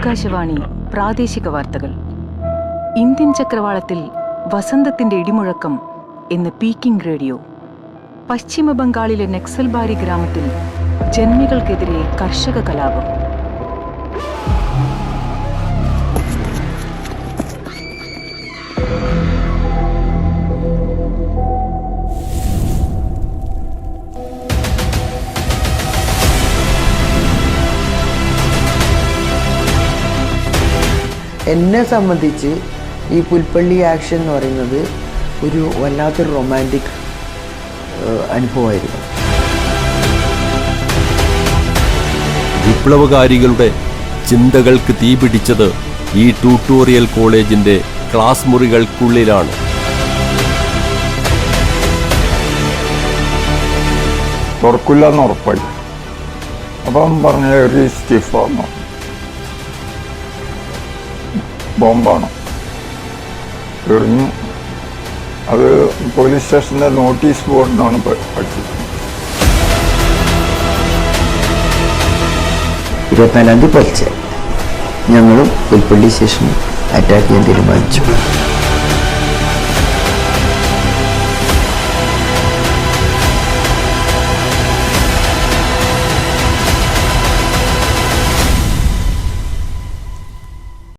ആകാശവാണി പ്രാദേശിക വാർത്തകൾ. ഇന്ത്യൻ ചക്രവാളത്തിൽ വസന്തത്തിന്റെ ഇടിമുഴക്കം എന്ന് പീക്കിംഗ് റേഡിയോ. പശ്ചിമ ബംഗാളിലെ നക്സൽബാരി ഗ്രാമത്തിൽ ജന്മികൾക്കെതിരെ കർഷക കലാപം. എന്നെ സംബന്ധിച്ച് ഈ പുൽപ്പള്ളി ആക്ഷൻ എന്ന് പറയുന്നത് ഒരു വല്ലാത്തൊരു റൊമാൻറ്റിക് അനുഭവമായിരുന്നു. വിപ്ലവകാരികളുടെ ചിന്തകൾക്ക് തീപിടിച്ചത് ഈ ട്യൂട്ടോറിയൽ കോളേജിന്റെ ക്ലാസ് മുറികൾക്കുള്ളിലാണ്. തുറക്കില്ലെന്ന് ഉറപ്പായി. അപ്പം പറഞ്ഞ ഒരു സ്റ്റിഫാണ്, ബോംബാണ് എറിഞ്ഞു. അത് പോലീസ് സ്റ്റേഷൻ്റെ നോട്ടീസ് ബോർഡിനാണ് പഠിച്ചത്. 24 പുലർച്ചെ ഞങ്ങളും പുൽപ്പള്ളി സ്റ്റേഷൻ അറ്റാക്ക് ചെയ്യാൻ തീരുമാനിച്ചു.